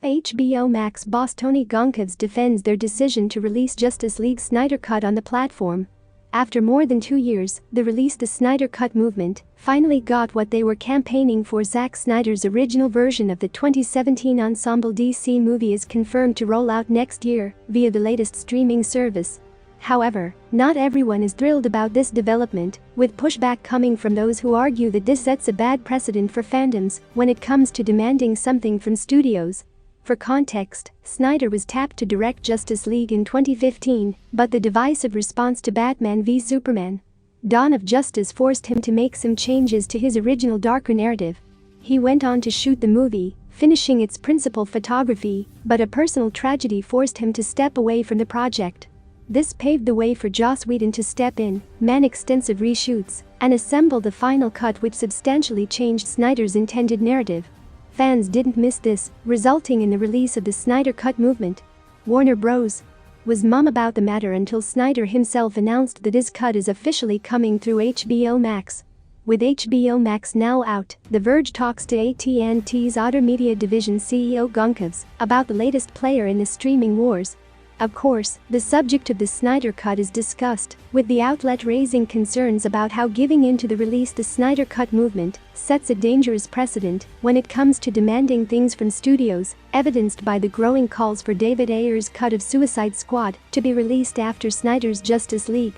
HBO Max boss Tony Goncalves defends their decision to release Justice League's Snyder Cut on the platform. After more than 2 years, the Release the Snyder Cut movement finally got what they were campaigning for. Zack Snyder's original version of the 2017 ensemble DC movie is confirmed to roll out next year via the latest streaming service. However, not everyone is thrilled about this development, with pushback coming from those who argue that this sets a bad precedent for fandoms when it comes to demanding something from studios. For context, Snyder was tapped to direct Justice League in 2015, but the divisive response to Batman v Superman: Dawn of Justice forced him to make some changes to his original darker narrative. He went on to shoot the movie, finishing its principal photography, but a personal tragedy forced him to step away from the project. This paved the way for Joss Whedon to step in, man extensive reshoots, and assemble the final cut, which substantially changed Snyder's intended narrative. Fans didn't miss this, resulting in the release of the Snyder Cut movement. Warner Bros. was mum about the matter until Snyder himself announced that his cut is officially coming through HBO Max. With HBO Max now out, The Verge talks to AT&T's Otter Media Division CEO Goncalves about the latest player in the streaming wars. Of course, the subject of the Snyder Cut is discussed, with the outlet raising concerns about how giving in to the Release the Snyder Cut movement sets a dangerous precedent when it comes to demanding things from studios, evidenced by the growing calls for David Ayer's cut of Suicide Squad to be released after Snyder's Justice League.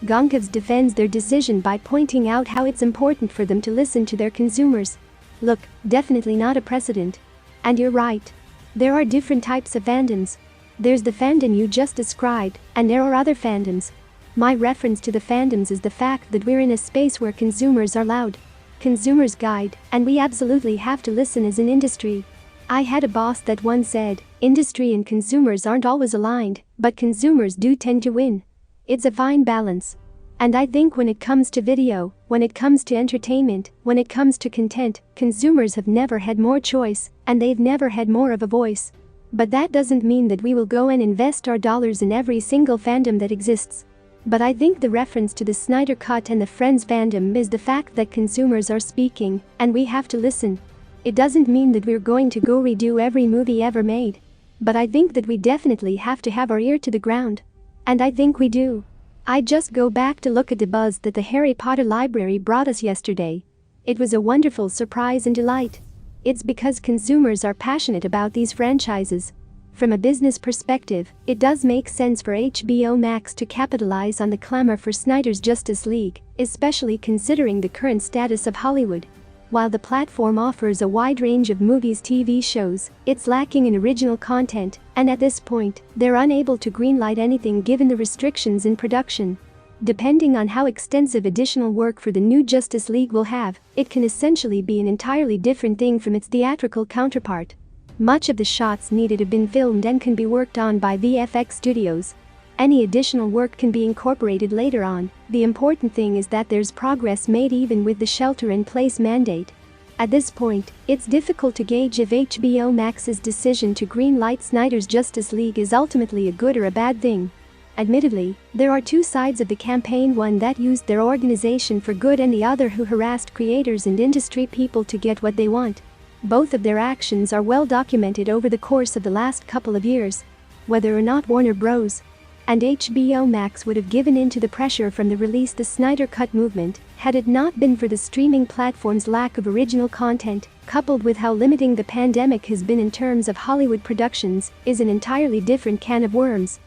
Goncalves defends their decision by pointing out how it's important for them to listen to their consumers. Look, definitely not a precedent. And you're right. There are different types of fandoms. There's the fandom you just described, and there are other fandoms. My reference to the fandoms is the fact that we're in a space where consumers are loud. Consumers guide, and we absolutely have to listen as an industry. I had a boss that once said, industry and consumers aren't always aligned, but consumers do tend to win. It's a fine balance. And I think when it comes to video, when it comes to entertainment, when it comes to content, consumers have never had more choice, and they've never had more of a voice. But that doesn't mean that we will go and invest our dollars in every single fandom that exists. But I think the reference to the Snyder Cut and the Friends fandom is the fact that consumers are speaking, and we have to listen. It doesn't mean that we're going to go redo every movie ever made. But I think that we definitely have to have our ear to the ground. And I think we do. I just go back to look at the buzz that the Harry Potter library brought us yesterday. It was a wonderful surprise and delight. It's because consumers are passionate about these franchises. From a business perspective, it does make sense for HBO Max to capitalize on the clamor for Snyder's Justice League, especially considering the current status of Hollywood. While the platform offers a wide range of movies, TV shows, it's lacking in original content, and at this point, they're unable to greenlight anything given the restrictions in production. Depending on how extensive additional work for the new Justice League will have, it can essentially be an entirely different thing from its theatrical counterpart. Much of the shots needed have been filmed and can be worked on by VFX studios. Any additional work can be incorporated later on. The important thing is that there's progress made even with the shelter-in-place mandate. At this point, it's difficult to gauge if HBO Max's decision to greenlight Snyder's Justice League is ultimately a good or a bad thing. Admittedly, there are two sides of the campaign, one that used their organization for good and the other who harassed creators and industry people to get what they want. Both of their actions are well documented over the course of the last couple of years. Whether or not Warner Bros. and HBO Max would have given in to the pressure from the Release the Snyder Cut movement, had it not been for the streaming platform's lack of original content, coupled with how limiting the pandemic has been in terms of Hollywood productions, is an entirely different can of worms.